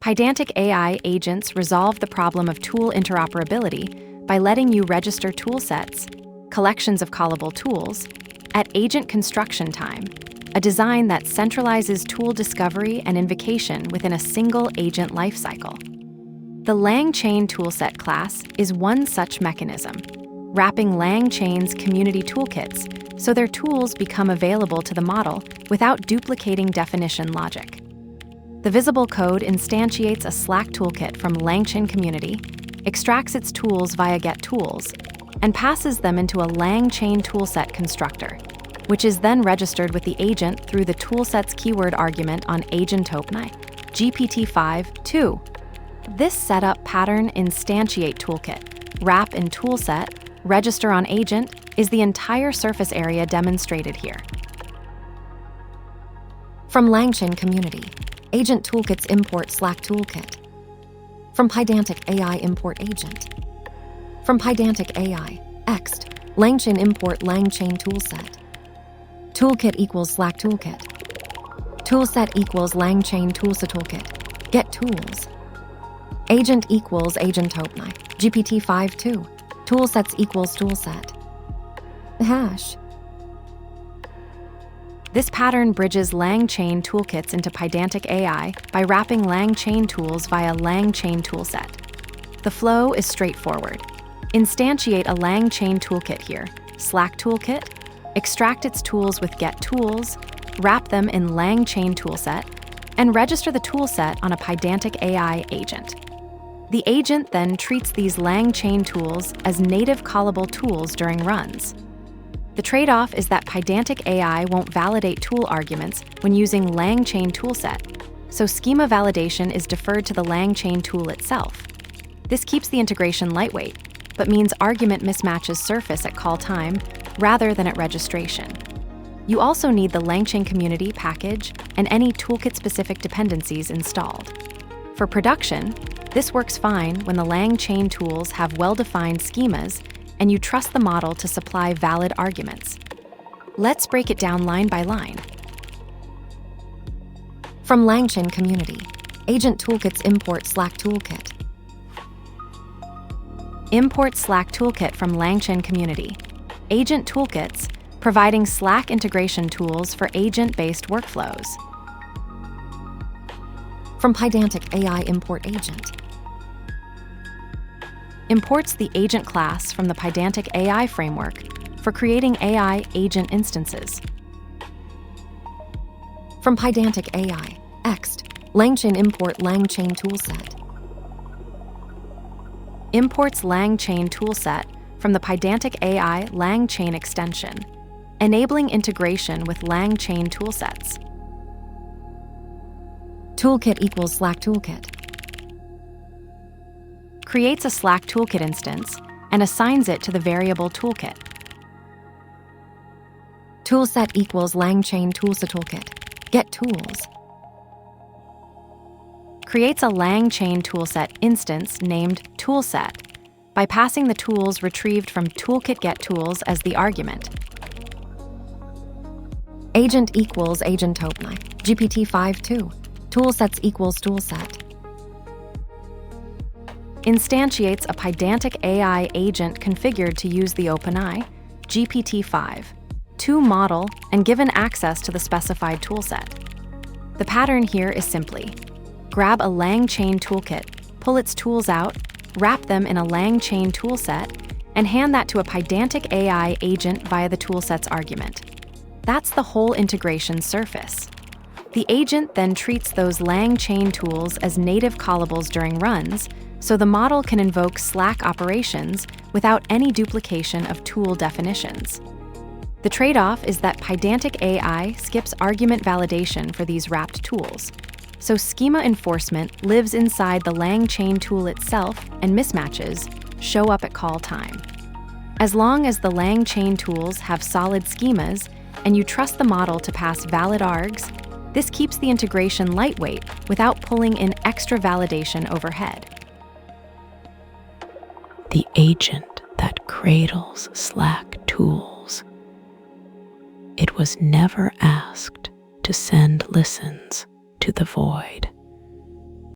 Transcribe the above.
Pydantic AI agents resolve the problem of tool interoperability by letting you register toolsets, collections of callable tools, at agent construction time, a design that centralizes tool discovery and invocation within a single agent lifecycle. The LangChainToolset class is one such mechanism, wrapping LangChain's community toolkits so their tools become available to the model without duplicating definition logic. The visible code instantiates a Slack toolkit from LangChain community, extracts its tools via getTools, and passes them into a LangChainToolset constructor, which is then registered with the agent through the toolset's keyword argument on agent OpenAI, GPT-5-2. This setup pattern instantiate toolkit, wrap in toolset, register on agent is the entire surface area demonstrated here. From LangChain community, agent toolkits import Slack toolkit. From Pydantic AI import agent. From Pydantic AI, ext, LangChain import LangChainToolset. Toolkit equals Slack toolkit. Toolset equals LangChainToolset toolkit. Get tools. Agent equals agent OpenAI, GPT-5-2. Toolsets equals toolset. Hash. This pattern bridges LangChain toolkits into Pydantic AI by wrapping LangChain tools via LangChainToolset. The flow is straightforward. Instantiate a LangChain toolkit here, Slack toolkit, extract its tools with getTools, wrap them in LangChainToolset, and register the toolset on a Pydantic AI agent. The agent then treats these LangChain tools as native callable tools during runs. The trade-off is that Pydantic AI won't validate tool arguments when using LangChainToolset, so schema validation is deferred to the LangChain tool itself. This keeps the integration lightweight, but means argument mismatches surface at call time rather than at registration. You also need the LangChain community package and any toolkit-specific dependencies installed. For production, this works fine when the LangChain tools have well-defined schemas and you trust the model to supply valid arguments. Let's break it down line by line. From LangChain community, agent toolkits import Slack toolkit. Import Slack toolkit from LangChain community. Agent toolkits, providing Slack integration tools for agent-based workflows. From Pydantic AI import agent. Imports the agent class from the Pydantic AI framework for creating AI agent instances. From Pydantic AI, ext, LangChain import LangChainToolset. Imports LangChainToolset from the Pydantic AI LangChain extension, enabling integration with LangChain toolsets. Toolkit equals Slack toolkit. Creates a Slack toolkit instance and assigns it to the variable toolkit. Toolset equals LangChainToolset toolkit. Get tools. Creates a LangChainToolset instance named toolset by passing the tools retrieved from toolkit getTools as the argument. Agent equals agent OpenAI, GPT-5-2. Toolsets equals toolset. Instantiates a Pydantic AI agent configured to use the OpenAI GPT-5-2 model and given access to the specified toolset. The pattern here is simply grab a LangChain toolkit, pull its tools out, wrap them in a LangChain toolset, and hand that to a Pydantic AI agent via the toolset's argument. That's the whole integration surface. The agent then treats those LangChain tools as native callables during runs, so the model can invoke Slack operations without any duplication of tool definitions. The trade-off is that Pydantic AI skips argument validation for these wrapped tools, so schema enforcement lives inside the LangChain tool itself and mismatches show up at call time. As long as the LangChain tools have solid schemas and you trust the model to pass valid args, this keeps the integration lightweight without pulling in extra validation overhead. The agent that cradles Slack tools. It was never asked to send listens to the void.